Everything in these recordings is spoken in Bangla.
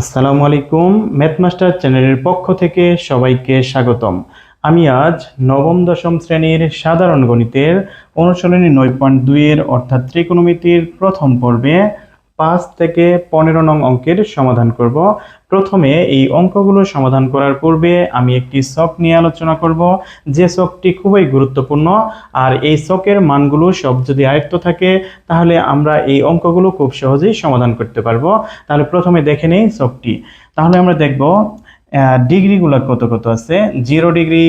আসসালামু আলাইকুম। ম্যাথমাস্টার চ্যানেলের পক্ষ থেকে সবাইকে স্বাগতম। আমি আজ নবম দশম শ্রেণীর সাধারণ গণিতের অনুশীলনী 9.2 এর অর্থাৎ ত্রিকোণমিতির প্রথম পর্বে 5 থেকে 15 নং অঙ্কের সমাধান করব। প্রথমে এই অঙ্কগুলো সমাধান করার পূর্বে আমি একটি ছক নিয়ে আলোচনা করব, যে ছকটি খুবই গুরুত্বপূর্ণ। আর এই ছকের মানগুলো সব যদি আয়ত্ত থাকে তাহলে আমরা এই অঙ্কগুলো খুব সহজেই সমাধান করতে পারবো। তাহলে প্রথমে দেখে নেই ছকটি। তাহলে আমরা দেখব ডিগ্রিগুলো কত কত আছে। 0 degree,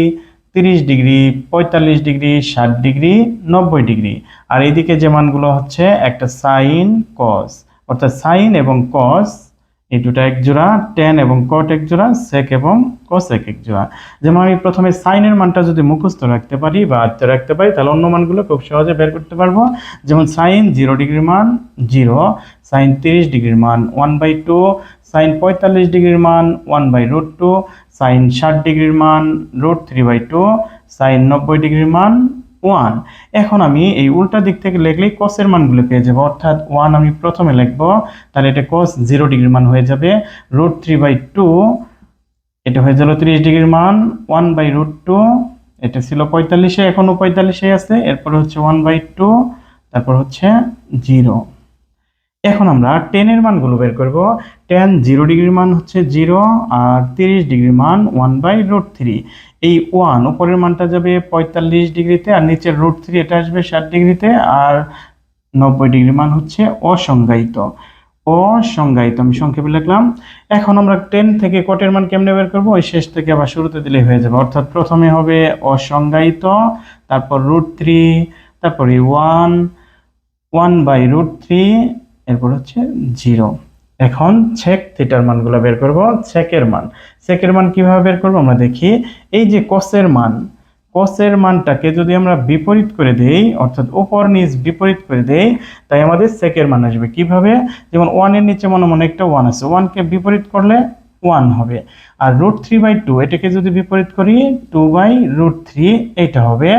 30 degree, 45 degree, 60 degree, 90 degree. আর এইদিকে যে মানগুলো হচ্ছে একটা সাইন কস, অর্থাৎ সাইন এবং কস এই দুটো এক জোড়া, ট্যান এবং কট এক জোড়া, সেক এবং কোসেক এক জোড়া। যেমন আমি প্রথমে সাইনের মানটা যদি মুখস্থ রাখতে পারি বা আয়ত্তে রাখতে পারি তাহলে অন্য মানগুলো খুব সহজে বের করতে পারবো। যেমন সাইন 0 ডিগ্রির মান 0, সাইন 30 ডিগ্রির মান 1/2, সাইন 45 ডিগ্রির মান 1/√2, সাইন 60 ডিগ্রির মান √3/2, সাইন 90 ডিগ্রির মান 1। এখন আমি এই উল্টা দিক থেকে লিখলেই কসের মানগুলো পেয়ে যাবো, অর্থাৎ 1 আমি প্রথমে লিখবো, তাহলে এটা কস 0 ডিগ্রির মান হয়ে যাবে। √3/2 এটা হয়ে গেল 30 ডিগ্রির মান, 1/√2 এটা ছিল 45-এ, এখনো 45-এ আছে, এরপর হচ্ছে 1/2, তারপর হচ্ছে 0। এখন আমরা টেনের মানগুলো বের করব। টেন 0 ডিগ্রির মান হচ্ছে 0 আর 30 ডিগ্রির মান 1/√3। এই 1 উপরের মানটা যাবে 45 ডিগ্রিতে আর নিচের √3 এটা আসবে 60 ডিগ্রিতে, আর 90 ডিগ্রির মান হচ্ছে অসংজ্ঞায়িত। অসংজ্ঞায়িত আমি সংক্ষেপে লিখলাম। এখন আমরা 10 থেকে কটের মান কেমনে বের করব, ওই শেষ থেকে আবার শুরুতে দিলেই হয়ে যাবে। অর্থাৎ প্রথমে হবে অসংজ্ঞায়িত, তারপর √3, তারপর 1/√3, এরপর হচ্ছে 0। এখন সেক থিটার মানগুলো বের করব। সেকের মান কিভাবে বের করব আমরা দেখি। এই যে কসের মানটাকে যদি আমরা বিপরীত করে দেই, অর্থাৎ উপর নিচ বিপরীত করে দেই, তাই আমাদের সেকের মান আসবে কিভাবে। যেমন 1 এর নিচে মনে মনে একটা 1 আছে, 1 কে বিপরীত করলে 1 হবে। আর √3/2 এটাকে যদি বিপরীত করি 2/√3 এটা হবে।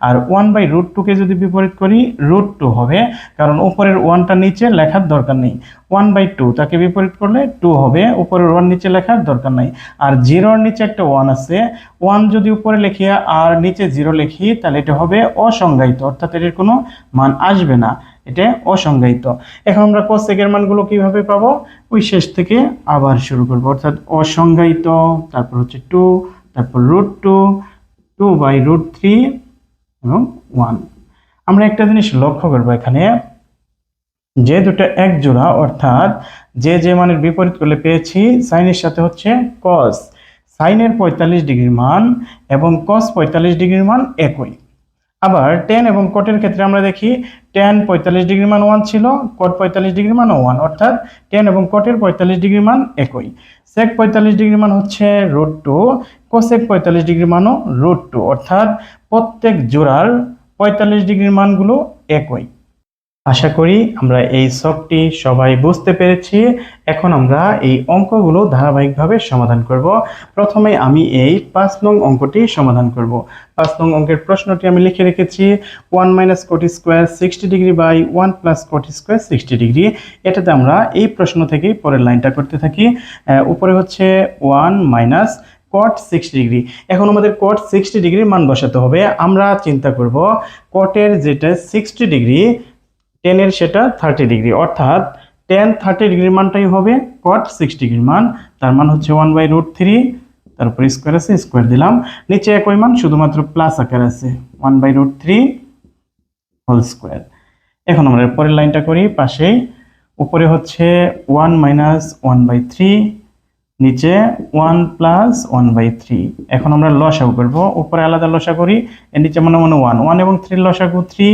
আর 1/√2 কে যদি বিপরীত করি √2 হবে, কারণ উপরের 1টা নিচে লেখার দরকার নেই। 1/2 তাকে বিপরীত করলে 2 হবে, উপরের 1 নিচে লেখার দরকার নাই। আর 0 এর নিচে একটা 1 আছে, 1 যদি উপরে লিখি আর নিচে 0 লিখি তাহলে এটা হবে অসংজ্ঞায়িত, অর্থাৎ এর কোনো মান আসবে না, এটা অসংজ্ঞায়িত। এখন আমরা কোসেকের মানগুলো কিভাবে পাবো, ওই শেষ থেকে আবার শুরু করব। অর্থাৎ অসংজ্ঞায়িত, তারপর হচ্ছে 2, তারপর √2, 2/√3 এবং 1। আমরা একটা জিনিস লক্ষ্য করব, এখানে যে দুটো এক জোড়া, অর্থাৎ যে মানের বিপরীত করলে পেয়েছি সাইনের সাথে হচ্ছে কস। সাইনের 45 ডিগ্রির মান এবং কস 45 ডিগ্রির মান একই। আবার টেন এবং কটের ক্ষেত্রে আমরা দেখি টেন 45 ডিগ্রির মান 1 ছিল, কট 45 ডিগ্রির মান 1, অর্থাৎ টেন এবং কটের 45 ডিগ্রির মান একই। সেক 45 ডিগ্রির মান হচ্ছে √2, কোসেক 45 ডিগ্রির মানও √2, অর্থাৎ প্রত্যেক জোড়ার 45 ডিগ্রির মানগুলো একই। আশা করি আমরা এই ছকটি সবাই বুঝতে পেরেছি। এখন আমরা এই অঙ্কগুলো ধারাবাহিকভাবে সমাধান করব। প্রথমে আমি এই 5 নং অঙ্কটি সমাধান করব। 5 নং অঙ্কের প্রশ্নটি আমি লিখে রেখেছি 1 - cot square 60 degree by 1 + cot square 60 degree. এটাতে আমরা এই প্রশ্ন থেকেই পরের লাইনটা করতে থাকি। উপরে হচ্ছে 1 - cot 60 ডিগ্রি। এখন আমাদের cot 60 ডিগ্রির মান বসাতে হবে। আমরা চিন্তা করব কটের যেটা 60 ডিগ্রি, টেনের সেটা 30 ডিগ্রি, অর্থাৎ টেন 30 ডিগ্রির মানটাই হবে কট 60 ডিগ্রির মান। তার মান হচ্ছে 1/√3, তারপর স্কোয়ার আছে, স্কোয়ার দিলাম। নিচে একই মান, শুধুমাত্র প্লাস আকার আছে, 1/√3 হোল স্কোয়ার। এখন আমরা পরের লাইনটা করি পাশেই। উপরে হচ্ছে 1 - 1/3, নিচে 1 + 1/3। এখন আমরা লসাগু করব। উপরে আলাদা লসা করি, এর নিচে মনে মনে 1, 1 এবং 3 লসাগু 3,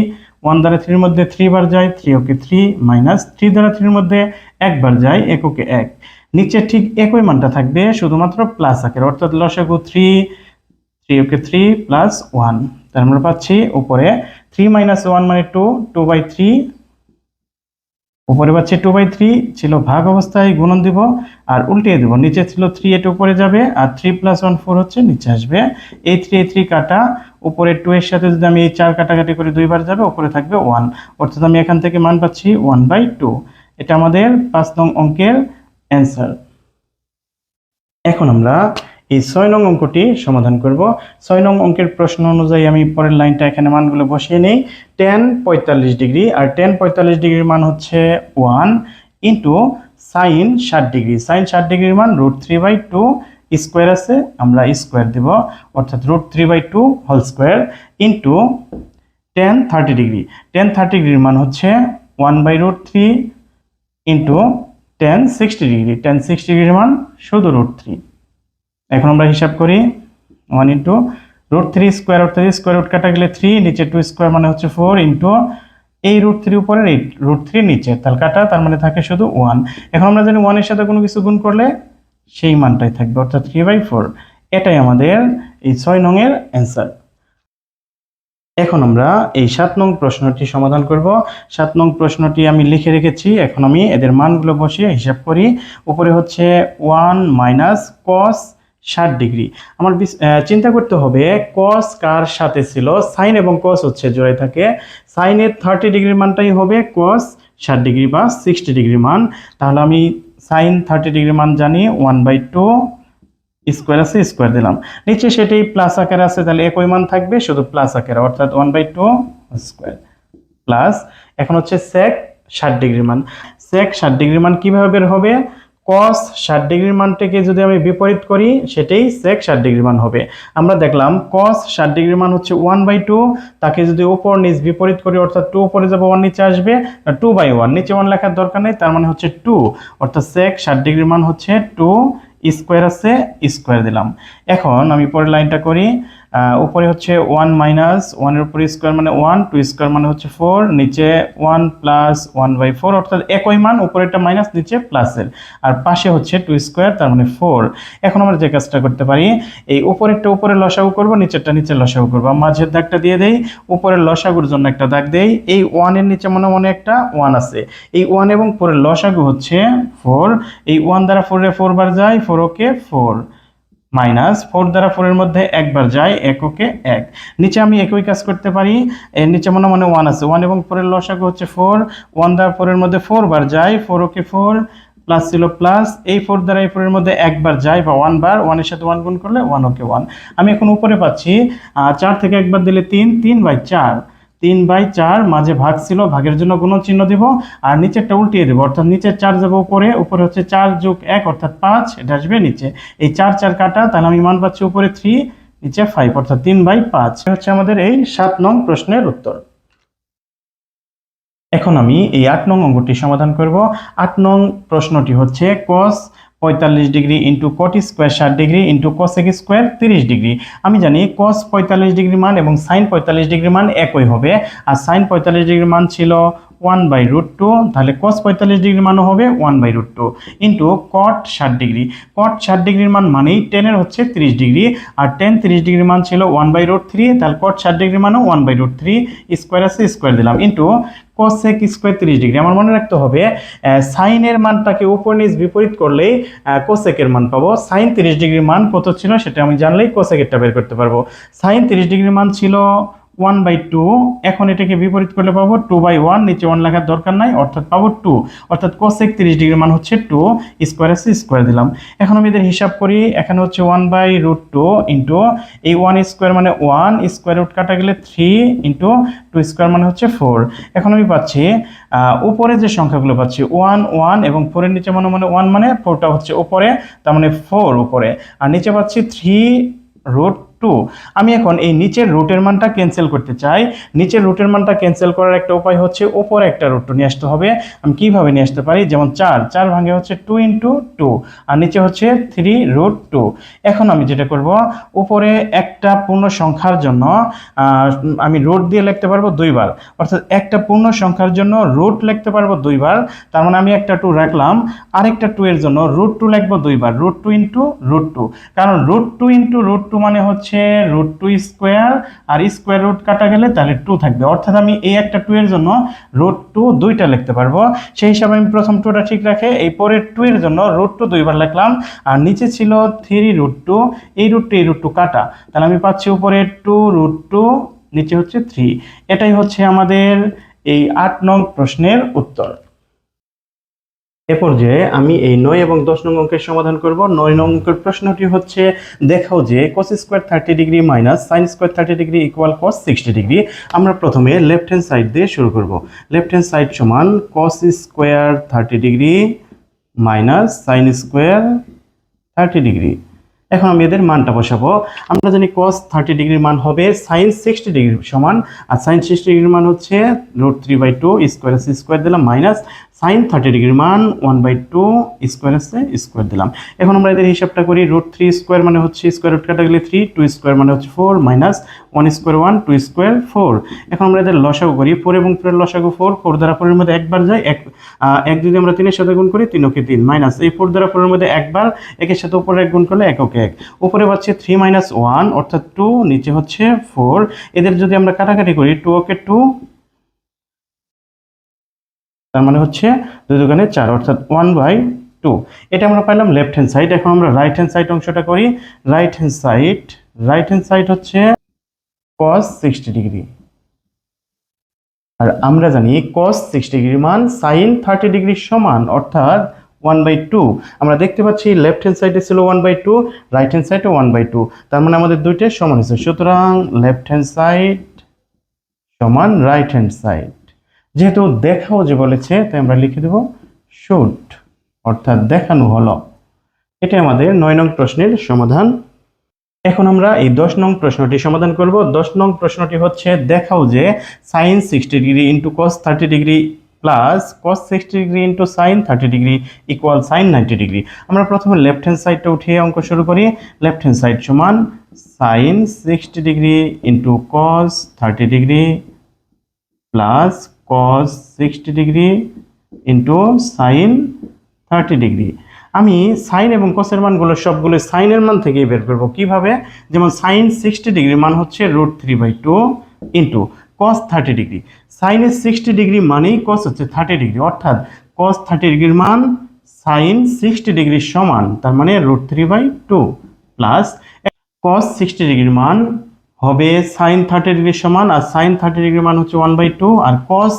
1 দ্বারা 3 এর মধ্যে 3 বার যায়, 3 ওকে 3, মাইনাস 3 দ্বারা 3 এর মধ্যে 1 বার যায়, 1 ওকে 1। নিচে ঠিক একই মানটা থাকবে, শুধুমাত্র প্লাস আকারে, অর্থাৎ লসাগু 3, 3 ওকে 3 + 1। তার আমরা পাচ্ছি উপরে 3 - 1 মানে 2, 2/3। উপরে পাচ্ছি 2/3, ছিল ভাগ অবস্থায়, গুণন দিব আর উল্টিয়ে দিব। নিচে ছিল 3, এটা উপরে যাবে, আর 3 + 1 4 হচ্ছে নিচে আসবে। এই 3 কাটা, উপরে 2 এর সাথে যদি আমি এই 4 কাটাকাটি করে 2 বার যাবে, উপরে থাকবে 1, অর্থাৎ আমি এখান থেকে মান পাচ্ছি 1/2। এটা আমাদের 5 নং অঙ্কের অ্যান্সার। এখন আমরা এই 6 নং অঙ্কটি সমাধান করব। 6 নং অঙ্কের প্রশ্ন অনুযায়ী আমি পরের লাইনটা এখানে মানগুলো বসিয়ে নেই। tan 45 ডিগ্রি, আর tan 45 ডিগ্রির মান হচ্ছে 1 ইন্টু sin 60 ডিগ্রি। sin 60 ডিগ্রির মান √3/2 স্কোয়ার আছে, আমরা স্কোয়ার দেব, অর্থাৎ √3/2 whole square into tan 30 degree. tan 30 ডিগ্রির মান হচ্ছে 1/√3 ইন্টু tan 60 ডিগ্রি। tan 60 ডিগ্রির মান শুধু √3। এখন আমরা হিসাব করি 1 ইন্টু √3 স্কোয়ার, অর্থাৎ স্কোয়ার রুট কাটা গেলে 3, নিচে 2 স্কোয়ার মানে হচ্ছে 4 ইন্টু এই √3 উপরে এই √3 নিচে, তাহলে কাটা, তার মানে থাকে শুধু 1। এখন আমরা জানি 1 এর সাথে কোনো কিছু গুণ করলে সেই মানটাই থাকবে, অর্থাৎ 3/4। এটাই আমাদের এই 6 নং এর অ্যান্সার। এখন আমরা এই 7 নং প্রশ্নটি সমাধান করব। 7 নং প্রশ্নটি আমি লিখে রেখেছি, এখন আমি এদের মানগুলো বসিয়ে হিসাব করি। উপরে হচ্ছে 1 মাইনাস cos 60 ডিগ্রি। আমার চিন্তা করতে হবে cos কার সাথে ছিল, সাইন এবং cos হচ্ছে জোড়ায় থাকে। সাইনের 30 ডিগ্রির মানটাই হবে cos 60 ডিগ্রি বা 60 ডিগ্রির মান। তাহলে আমি সাইন 30 ডিগ্রির মান জানি 1/2 স্কোয়ার আছে, স্কোয়ার দিলাম, নিচে সেটাই প্লাস আকারে আছে, তাহলে একই মান থাকবে শুধু প্লাস আকারে, অর্থাৎ 1/2 স্কোয়ার প্লাস। এখন হচ্ছে sec 60 ডিগ্রির মান। sec 60 ডিগ্রির মান কিভাবে বের হবে? cos 60 ডিগ্রির মানটাকে যদি আমি বিপরীত করি সেটাই sec 60 ডিগ্রির মান হবে। আমরা দেখলাম cos 60 ডিগ্রির মান হচ্ছে 1/2, তাকে যদি উপর নিচ বিপরীত করি অর্থাৎ 2 উপরে যাবে 1 নিচে আসবে, 2/1, নিচে 1 লেখার দরকার নেই, তার মানে হচ্ছে 2, অর্থাৎ sec 60 ডিগ্রির মান হচ্ছে 2 স্কোয়ার আছে, স্কোয়ার দিলাম। এখন আমি পরের লাইনটা করি। উপরে হচ্ছে 1 মাইনাস 1 এর উপরে স্কোয়ার মানে 1, 2 স্কোয়ার মানে হচ্ছে 4, নিচে 1 প্লাস 1/4, অর্থাৎ একই মান, উপরেরটা মাইনাস নিচে প্লাসের, আর পাশে হচ্ছে 2 স্কোয়ার তার মানে 4। এখন আমরা যে কাজটা করতে পারি, এই উপরেরটা উপরে লসাগু করব, নিচেরটা নিচে লসাগু করব। মাঝের দাগটা দিয়ে দেই, উপরের লসাগুর জন্য একটা দাগ দেই। এই 1 এর নিচে মনে মনে একটা 1 আছে, এই 1 এবং 4 এর লসাগু হচ্ছে 4। এই 1 দ্বারা 4 এ 4 বার যায়, 4 ওকে 4, মাইনাস 4 দ্বারা 4 এর মধ্যে একবার যায়, এককে 1। নিচে আমি একই কাজ করতে পারি, এর নিচে মনে মনে 1 আছে, 1 এবং 4 এর লসাগু হচ্ছে 4, 1 দ্বারা 4 এর মধ্যে 4 বার যায়, 4 ওকে 4, প্লাস ছিল প্লাস, এই 4 দ্বারা এই 4 এর মধ্যে একবার যায় বা 1 বার, 1 এর সাথে 1 গুণ করলে 1 ওকে 1। আমি এখন উপরে পাচ্ছি 4 থেকে একবার দিলে 3, 3/4, 3/4, মাঝে ভাগ ছিল, ভাগের জন্য গুণ চিহ্ন দিব, আর নিচেরটা উল্টিয়ে দেবো, অর্থাৎ নিচের 4 যাবে উপরে, উপরে হচ্ছে 4 যোগ 1 অর্থাৎ 5, এটা আসবে নিচে। এই 4 4 কাটা, তাহলে আমি মান পাচ্ছি উপরে 3, নিচে 5, অর্থাৎ 3/5 হচ্ছে আমাদের এই 7 নং প্রশ্নের উত্তর। এখন আমি এই 8 নং অঙ্কটি সমাধান করব। 8 নং প্রশ্নটি হচ্ছে cos 45 degree into cot square 60 degree into cosec square 30 degree. আমি জানি cos 45 ডিগ্রি মান এবং sin 45 ডিগ্রি মান একই হবে, আর sin 45 ডিগ্রি মান ছিল 1/√2, তাহলে cos 45 ডিগ্রি মানও হবে 1/√2 ইন্টু cot 60 ডিগ্রি। cot 60 ডিগ্রির মান মানেই tan এর হচ্ছে 30 ডিগ্রি, আর tan 30 ডিগ্রির মান ছিল 1/√3, তাহলে cot 60 ডিগ্রি মানও 1/√3, স্কোয়ার আছে, স্কোয়ার দিলাম, ইন্টু cosec স্কোয়ার 30 ডিগ্রি। আমার মনে রাখতে হবে সাইন এর মানটাকে উপর নিচ বিপরীত করলেই cosec এর মান পাবো। সাইন 30 ডিগ্রির মান কত ছিল সেটা আমি জানলেই cosec এরটা বের করতে পারবো। সাইন 30 ডিগ্রির মান ছিল 1/2, এখন এটাকে বিপরীত করলে পাবো 2/1, নিচে 1 লেখার দরকার নাই, অর্থাৎ পাবো 2, অর্থাৎ cosec 30 ডিগ্রির মান হচ্ছে 2, স্কোয়ার আছে, স্কোয়ার দিলাম। এখন আমি এদের হিসাব করি, এখানে হচ্ছে 1/√2 ইন্টু এই 1 স্কোয়ার মানে 1, স্কোয়ার রুট কাটা গেলে 3 ইন্টু 2 স্কোয়ার মানে হচ্ছে 4। এখন আমি পাচ্ছি উপরে যে সংখ্যাগুলো পাচ্ছি 1 1 এবং 4 এর নিচে মনে মনে 1 মানে 4টা হচ্ছে উপরে, তার মানে 4 উপরে, আর নিচে পাচ্ছি 3√2। আমি এখন এই নিচের রুটের মানটা ক্যান্সেল করতে চাই। নিচের রুটের মানটা ক্যান্সেল করার একটা উপায় হচ্ছে উপরে একটা রুট নিয়ে আসতে হবে। আমি কিভাবে নিয়ে আসতে পারি, যেমন 4 ভাঙে হচ্ছে 2 ইন্টু 2, আর নিচে হচ্ছে 3√2। এখন আমি যেটা করব, উপরে একটা পূর্ণ সংখ্যার জন্য আমি রুট দিয়ে লিখতে পারবো 2 বার, অর্থাৎ একটা পূর্ণ সংখ্যার জন্য রুট লিখতে পারবো 2 বার, তার মানে আমি একটা 2 রাখলাম, আরেকটা 2 এর জন্য √2 লিখবো 2 বার, √2 ইন্টু √2, কারণ √2 ইন্টু √2 মানে হচ্ছে √2 স্কোয়ার, আর স্কোয়ার রুট কাটা গেলে তাহলে 2 থাকবে, অর্থাৎ আমি এই একটা 2 এর জন্য √2 দুইটা লিখতে পারবো। সেই হিসাবে আমি প্রথম 2টা ঠিক রাখে এই পরের 2 এর জন্য √2 2 বার লিখলাম, আর নিচে ছিল 3√2, এই √2 কাটা, তাহলে আমি পাচ্ছি উপরে 2√2, নিচে হচ্ছে 3। এটাই হচ্ছে আমাদের এই 8 নং প্রশ্নের উত্তর। এ পর্যায়ে আমি এই 9 এবং 10 নং অঙ্কের সমাধান করব। 9 নং অঙ্কের প্রশ্নটি হচ্ছে, দেখাও যে cos square 30 degree minus sin square 30 degree equal cos 60 degree. আমরা প্রথমে লেফট হ্যান্ড সাইড দিয়ে শুরু করব। লেফট হ্যান্ড সাইড সমান cos square 30 degree minus sin square 30 degree. এখন আমি এদের মানটা বসাবো। আমরা জানি cos 30 ডিগ্রির মান হবে sin 60 ডিগ্রির সমান, আর sin 60 ডিগ্রির মান হচ্ছে √3/2 স্কয়ার আছে স্কয়ার দিলাম মাইনাস sin 30 ডিগ্রির মান 1/2 স্কয়ার আছে স্কয়ার দিলাম। এখন আমরা এদের হিসাবটা করি। √3 স্কয়ার মানে হচ্ছে স্কয়ার রুট কাটা গেলে 3, 2 স্কয়ার মানে হচ্ছে 4 মাইনাস 1 স্কয়ার 1, 2 স্কয়ার 4। এখন আমরা এদের লসাগু করি। 4 এবং 4 এর লসাগু 4, 4 দ্বারা 4 এর মধ্যে একবার যায়, এক যদি আমরা 3 এর সাথে গুণ করি 3 ওকে 3 মাইনাস এই 4 দ্বারা 4 এর মধ্যে একবার, একের সাথে উপরে এক গুণ করলে এককে এক, উপরে পাচ্ছে 3 মাইনাস 1 অর্থাৎ 2, নিচে হচ্ছে 4। এদের যদি আমরা কাটাকাটি করি 2 ওকে 2, তার মানে হচ্ছে 2 দুগুণে 4 অর্থাৎ 1/2। এটা আমরা পাইলাম লেফট হ্যান্ড সাইড। এখন আমরা রাইট হ্যান্ড সাইড অংশটা করি। রাইট হ্যান্ড সাইড হচ্ছে cos 60 ডিগ্রি, আর আমরা জানি cos 60 ডিগ্রির মান sin 30 ডিগ্রির সমান অর্থাৎ 1/2। আমরা দেখতে পাচ্ছি লেফট হ্যান্ড সাইডে ছিল 1/2, রাইট হ্যান্ড সাইডে 1/2, তার মানে আমাদের দুইটাই সমান হয়েছে। সুতরাং লেফট হ্যান্ড সাইড সমান রাইট হ্যান্ড সাইড। যেহেতু দেখাও যে বলেছে তাই আমরা লিখে দেব শুড, অর্থাৎ দেখানো হলো। এটা আমাদের 9 নং প্রশ্নের সমাধান। এখন আমরা এই 10 নং প্রশ্নটি সমাধান করব। 10 নং প্রশ্নটি হচ্ছে, দেখাও যে sin 60 degree into cos 30 degree plus cos 60 degree into sin 30 degree equal sin 90 degree. আমরা প্রথমে লেফট হ্যান্ড সাইডটা উঠিয়ে অঙ্ক শুরু করি। লেফট হ্যান্ড সাইড সমান sin 60 degree into cos 30 degree plus cos 60 degree into sin 30 degree. আমি সাইন এবং কসের মানগুলো সবগুলো সাইনের মান থেকেই বের করব। কিভাবে? যেমন সাইন 60 ডিগ্রি মান হচ্ছে √3/2 ইন্টু cos 30 ডিগ্রি। সাইনের 60 ডিগ্রি মানেই cos হচ্ছে 30 ডিগ্রি, অর্থাৎ cos 30 ডিগ্রির মান সাইন 60 ডিগ্রির সমান, তার মানে √3/2 প্লাস cos 60 ডিগ্রির মান হবে সাইন 30 ডিগ্রির সমান, আর সাইন 30 ডিগ্রির মান হচ্ছে 1/2, আর cos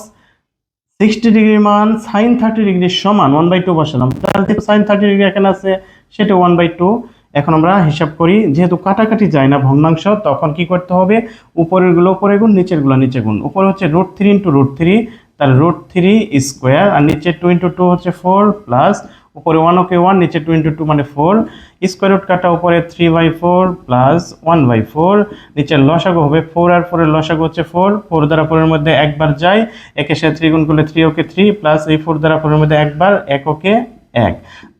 60 ডিগ্রির মান sin 30 ডিগ্রির সমান 1/2 বসালাম। তাহলে যেহেতু sin 30 ডিগ্রি এখানে আছে সেটা 1/2। এখন আমরা হিসাব করি, যেহেতু কাটাকাটি যায় না ভগ্নাংশ, তখন কি করতে হবে? উপরের গুলো উপরে গুণ, নিচের গুলো নিচে গুণ। উপরে হচ্ছে √3 ইন্টু √3, তাহলে √3 স্কোয়ার, আর নিচে 2 ইন্টু 2 হচ্ছে 4 প্লাস উপরে 1 ওকে 1, নিচে 2 ইন্টু 2 মানে 4, স্কোয়ার রুট কাটা উপরে 3/4 প্লাস 1/4, নিচের লসাগু হবে 4 আর 4 এর লসাগু হচ্ছে 4, 4 দ্বারা 4 এর মধ্যে একবার যায়, একের সাথে 3 গুণ করলে 3 ওকে 3 প্লাস এই 4 দ্বারা 4 এর মধ্যে একবার, এক ওকে এক।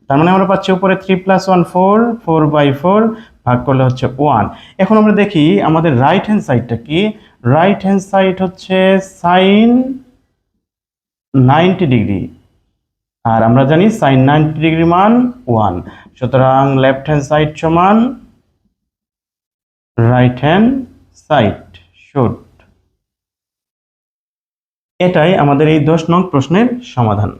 তার মানে আমরা পাচ্ছি উপরে 3 + 1 4, 4/4 ভাগ করলে হচ্ছে 1। এখন আমরা দেখি আমাদের রাইট হ্যান্ড সাইডটা কি। রাইট হ্যান্ড সাইড হচ্ছে sin 90 ডিগ্রি, আর আমরা জানি sin 90 ডিগ্রি মান 1। সুতরাং লেফট হ্যান্ড সাইড সমান রাইট হ্যান্ড সাইড শুড। এটাই আমাদের এই 10 নং প্রশ্নের সমাধান।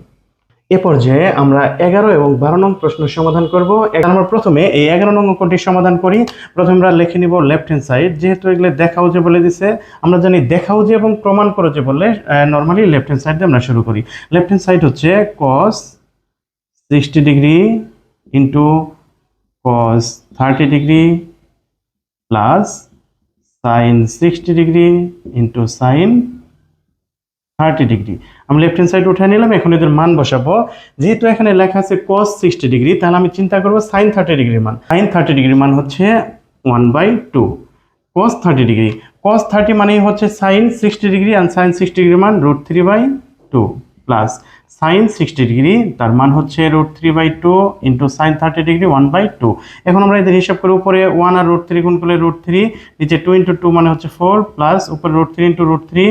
এ পর্যায়ে আমরা 11 এবং 12 নং প্রশ্নের সমাধান করব। আমরা প্রথমে এই 11 নং অঙ্কটি সমাধান করি। প্রথমে আমরা লিখে নিব লেফট হ্যান্ড সাইড, যেহেতু এগুলো দেখাও যে বলে দিছে, আমরা জানি দেখাও যে এবং প্রমাণ করো যে বললে নর্মালি লেফট হ্যান্ড সাইড দিয়ে আমরা শুরু করি। লেফট হ্যান্ড সাইড হচ্ছে cos 60 degree into cos 30 degree plus sin 60 degree into sin 30 degree. আমি লেফট হ্যান্ড সাইড উঠে নিলাম। এখন এদের মান বসাবো। যেহেতু এখানে লেখা আছে cos 60 ডিগ্রি, তাহলে আমি চিন্তা করব sin 30 ডিগ্রির মান। sin 30 ডিগ্রির মান হচ্ছে 1/2 cos 30 ডিগ্রি। cos 30 মানেই হচ্ছে sin 60 ডিগ্রি, আর sin 60 ডিগ্রির মান √3/2 প্লাস sin 60 ডিগ্রি, তার মান হচ্ছে √3/2 ইন্টু sin 30 ডিগ্রি 1/2। এখন আমরা এদের হিসাব করে উপরে 1 আর √3 গুণ করলে √3, নিচে 2 ইন্টু 2 মানে হচ্ছে 4 প্লাস উপরে √3 ইন্টু √3,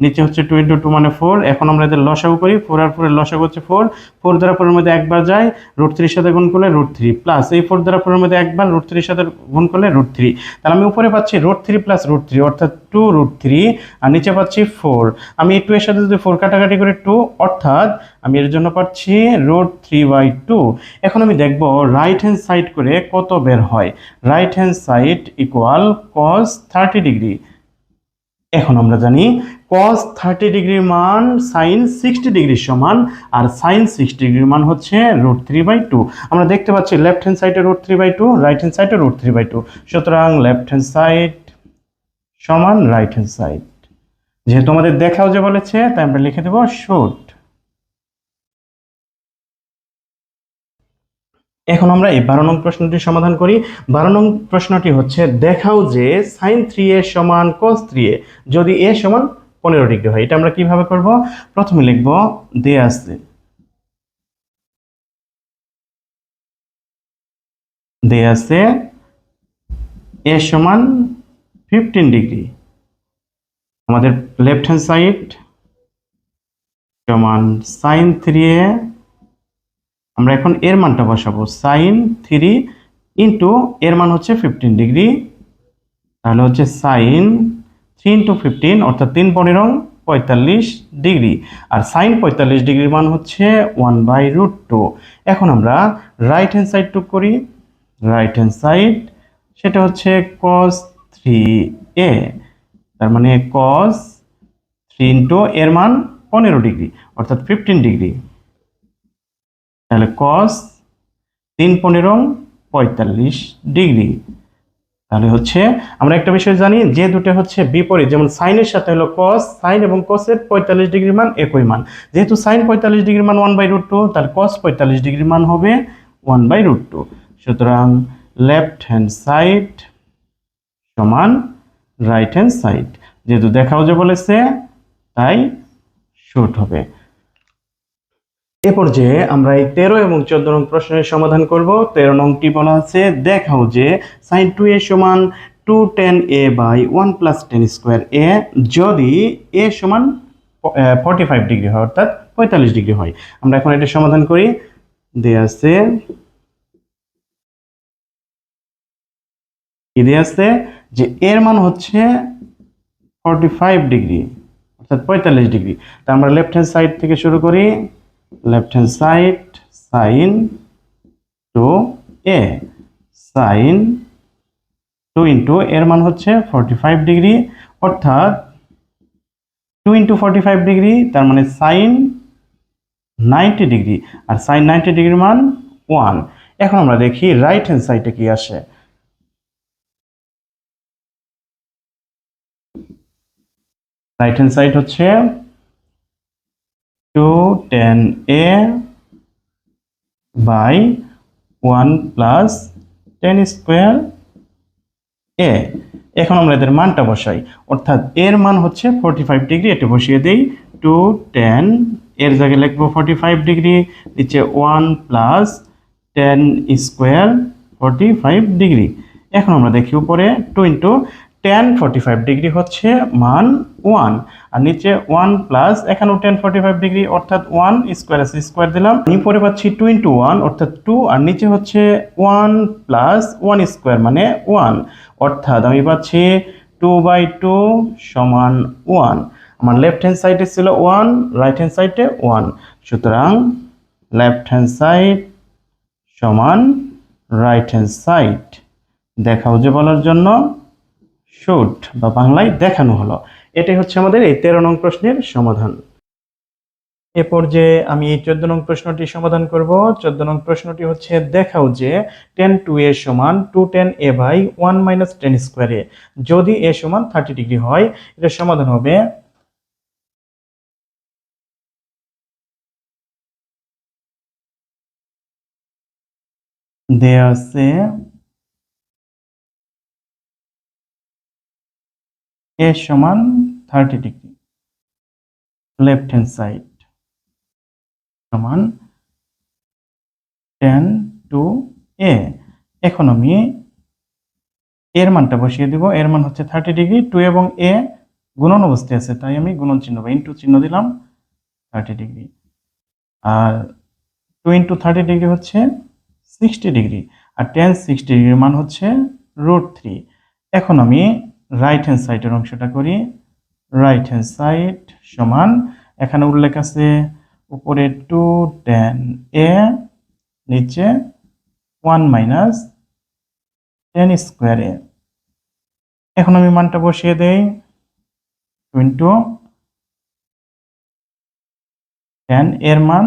নিচে হচ্ছে 2 ইন্টু 2 মানে 4। এখন আমরা এদের লসাগু করি। 4 আর 4 এর লসাগু হচ্ছে 4, 4 দ্বারা 4 এর মধ্যে একবার যায়, √3 সাথে গুণ করলে √3 প্লাস এই 4 দ্বারা 4 এর মধ্যে একবার, √3 সাথে গুণ করলে √3। তাহলে আমি উপরে পাচ্ছি √3 প্লাস √3 অর্থাৎ 2√3, আর নিচে পাচ্ছি 4। আমি এই 2 এর সাথে যদি 4 কাটাকাটি করি 2, অর্থাৎ আমি এর জন্য পাচ্ছি √3/2। এখন আমি দেখব রাইট হ্যান্ড সাইড করে কত বের হয়। Right hand side equal cos 30 degree এখন আমরা জানি cos 30 ডিগ্রির মান sin 60 ডিগ্রির সমান, আর sin 60 ডিগ্রির মান হচ্ছে √3/2। আমরা দেখতে পাচ্ছি লেফট হ্যান্ড সাইডে √3/2, রাইট হ্যান্ড সাইডে √3/2। সুতরাং লেফট হ্যান্ড সাইড সমান রাইট হ্যান্ড সাইড। যেহেতু আমাদের দেখাও যে বলেছে, তাই আমরা লিখে দেব শুড। এখন আমরা এই 12 নং প্রশ্নটি সমাধান করি। 12 নং প্রশ্নটি হচ্ছে দেখাও যে sin 3a সমান cos 3a যদি a সমান 15 ডিগ্রি হয়। এটা আমরা কিভাবে করব? প্রথমে লিখব দেয়া আছে a সমান 15 ডিগ্রি, আমাদের লেফট হ্যান্ড সাইড সমান sin 3a। আমরা এখন এর মানটা বসাবো, sin 3 ইন্টু এর মান হচ্ছে 15 ডিগ্রি, তাহলে হচ্ছে sin 3 ইন্টু 15 অর্থাৎ 3 15 45 ডিগ্রি, আর sin 45 ডিগ্রির মান হচ্ছে 1/√2। এখন আমরা রাইট হ্যান্ড সাইড টুক করি। রাইট হ্যান্ড সাইড সেটা হচ্ছে cos 3a, তার মানে cos 3 ইন্টু এর মান 15 ডিগ্রি অর্থাৎ 15 ডিগ্রি, তাহলে cos 3 15 45 ডিগ্রি। তাহলে হচ্ছে আমরা একটা বিষয় জানি, যে দুটো হচ্ছে বিপরীত, যেমন সাইনের সাথে হলো cos, সাইন এবং cos-এর 45 ডিগ্রির মান একই মান। যেহেতু সাইন 45 ডিগ্রির মান 1/√2, তাহলে cos 45 ডিগ্রির মান হবে 1/√2। সুতরাং লেফট হ্যান্ড সাইড সমান রাইট হ্যান্ড সাইড। যেহেতু দেখাও যে বলেছে, তাই শুড হবে। এ পর্যায়ে আমরা এই 13 এবং 14 নং প্রশ্নের সমাধান করব। 13 নংটি বলা আছে দেখাও যে sin 2a সমান 2 tan a by 1 plus tan square a যদি a সমান 45 ডিগ্রি হয় অর্থাৎ 45 ডিগ্রি হয়। আমরা এখন এটা সমাধান করি। দেয়া আছে কি দেয়া আছে যে এর মান হচ্ছে 45 ডিগ্রি অর্থাৎ 45 ডিগ্রি। তা আমরা লেফট হ্যান্ড সাইড থেকে শুরু করি। Left hand side sin 2a, sin 2 into এর মান হচ্ছে 45 ডিগ্রি অর্থাৎ 2 ইন্টু 45 ডিগ্রি, তার মানে sin 90 ডিগ্রি, আর sin 90 ডিগ্রির মান 1। এখন আমরা দেখি রাইট হ্যান্ড সাইডে কি আসে। রাইট হ্যান্ড সাইড হচ্ছে 2 tan a by 1 plus tan square a। এখন আমরা এদের মানটা বসাই, অর্থাৎ এর মান হচ্ছে 45 ডিগ্রি, এটা বসিয়ে দেই। 2 tan এর জায়গায় লিখবো 45 ডিগ্রি, নিচে 1 প্লাস tan স্কোয়ার 45 ডিগ্রি। এখন আমরা দেখি উপরে 2 ইন্টু tan 45 ডিগ্রি হচ্ছে মান 1, আর নিচে 1 প্লাস এখানেও tan 45 ডিগ্রি অর্থাৎ 1 স্কোয়ার আছে, স্কোয়ার দিলাম। উপরে পাচ্ছি 2 ইন্টু 1 অর্থাৎ 2, আর নিচে হচ্ছে 1 প্লাস 1 স্কোয়ার মানে 1, অর্থাৎ আমি পাচ্ছি 2/2 সমান 1। আমার লেফট হ্যান্ড সাইডে ছিল 1, রাইট হ্যান্ড সাইডে 1, সুতরাং লেফট হ্যান্ড সাইড সমান রাইট হ্যান্ড সাইড। দেখাও যে বলার জন্য শুড বা বাংলায় দেখানো হলো। এটাই হচ্ছে আমাদের এই 13 নং প্রশ্নের সমাধান। এ পর্যায়ে আমি এই 14 নং প্রশ্নটি সমাধান করব। 14 নং প্রশ্নটি হচ্ছে দেখাও যে tan 2a সমান 2 tan a by 1 minus tan square a যদি a সমান 30 ডিগ্রি হয়। এটার সমাধান হবে দেয়া আছে a সমান 30 ডিগ্রি, লেফট হ্যান্ড সাইড সমান tan 2a। এখন আমি এর মানটা বসিয়ে দিব। এর মান হচ্ছে 30 ডিগ্রি, 2 এবং a গুণন অবস্থায় আছে, তাই আমি গুণন চিহ্ন বা ইনটু চিহ্ন দিলাম 30 ডিগ্রি, আর 2 ইন্টু 30 ডিগ্রি হচ্ছে 60 ডিগ্রি, আর tan 60 ডিগ্রির মান হচ্ছে √3। এখন আমি রাইট হ্যান্ড সাইডের অংশটা করি। রাইট হ্যান্ড সাইড সমান, এখানে উল্লেখ আছে উপরে 2 tan a, নিচে 1 মাইনাস tan স্কোয়ার a। এখন আমি মানটা বসিয়ে দেই। 2 ইন্টু 10 এর মান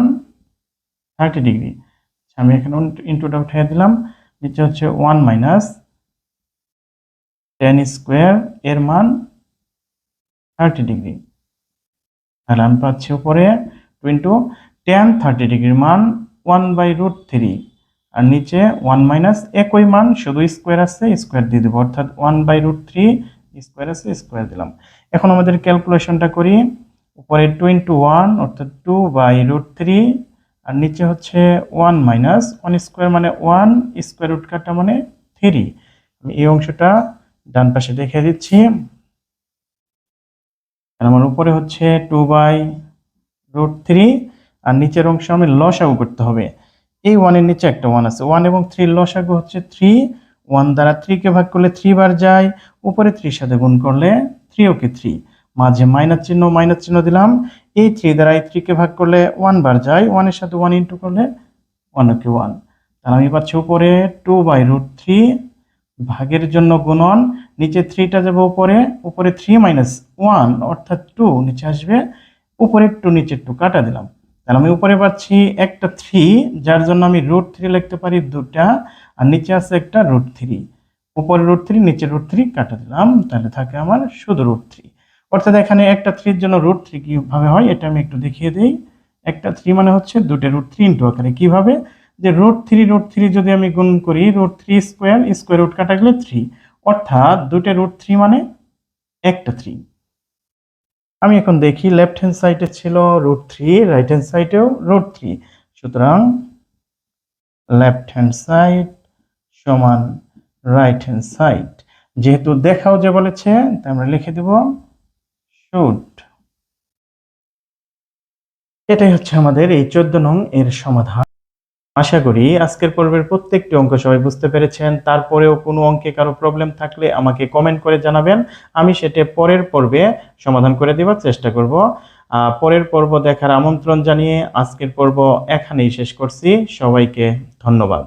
30 ডিগ্রি। আমি এখানে ইন্টুটা উঠিয়ে দিলাম, নিচে হচ্ছে 1 মাইনাস 10 স্কোয়ার এর মান 30 ডিগ্রি। তাহলে আমি পাচ্ছি উপরে 2 ইন্টু 10 30 ডিগ্রির মান 1/√3, আর নিচে 1 মাইনাস একই মান শুধু স্কোয়ার আছে, স্কোয়ার দিয়ে দেবো, অর্থাৎ 1/√3 স্কোয়ার আছে, স্কোয়ার দিলাম। এখন আমাদের ক্যালকুলেশনটা করি। উপরে 2 ইন্টু 1 অর্থাৎ 2/√3, আর নিচে হচ্ছে 1 মাইনাস 1 স্কোয়ার মানে 1, স্কোয়ার রুট কাটা মানে 3। আমি এই অংশটা ডান পাশে দেখিয়ে দিচ্ছি। আমার উপরে হচ্ছে 2/√3, আর নিচের অংশ আমি লসাগু করতে হবে। এই 1 এর নিচে একটা 1 আছে, 1 এবং 3 লসাগু হচ্ছে 3। 1 দ্বারা 3 কে ভাগ করলে 3 বার যায়, উপরে 3 সাথে গুণ করলে 3 ওকে 3, মাঝে মাইনাস চিহ্ন দিলাম। এই 3 দ্বারা এই 3 কে ভাগ করলে 1 বার যায়, 1 এর সাথে 1 ইন্টু করলে 1 ওকে 1। তাহলে আমি পাচ্ছি উপরে 2/√3 ভাগের জন্য গুণন, নিচে 3টা যাবে উপরে, উপরে 3 মাইনাস 1 অর্থাৎ 2 নিচে আসবে, উপরে 2 নিচে 2 কাটা দিলাম। তাহলে আমি উপরে পাচ্ছি একটা 3, যার জন্য আমি √3 লিখতে পারি দুটা, আর নিচে আছে একটা √3, উপরে √3 নিচে √3 কাটা দিলাম, তাহলে থাকে আমার শুধু √3। অর্থাৎ এখানে একটা 3 এর জন্য √3 কিভাবে হয় এটা আমি একটু দেখিয়ে দিই। একটা 3 মানে হচ্ছে দুটো √3 ইন্টু আকারে, কিভাবে যে √3 যদি আমি গুণ করি, √3 স্কোয়ার, স্কোয়ার রুট কাটা গেলে 3, অর্থাৎ দুটো √3 মানে একটা 3। আমি এখন দেখি লেফট হ্যান্ড সাইডে ছিল √3, রাইট হ্যান্ড সাইডেও √3, সুতরাং লেফট হ্যান্ড সাইড সমান রাইট হ্যান্ড সাইড। যেহেতু দেখাও যে বলেছে, তাই আমরা লিখে দেব শুড। এটাই হচ্ছে আমাদের এই 14 নং এর সমাধান। আশা করি আজকের পর্বের প্রত্যেকটি অঙ্ক সবাই বুঝতে পেরেছেন। তারপরেও কোনো অঙ্কে কারো প্রবলেম থাকলে আমাকে কমেন্ট করে জানাবেন, আমি সেটা পরের পর্বে সমাধান করে দেওয়ার চেষ্টা করব। পরের পর্ব দেখার আমন্ত্রণ জানিয়ে আজকের পর্ব এখানেই শেষ করছি। সবাইকে ধন্যবাদ।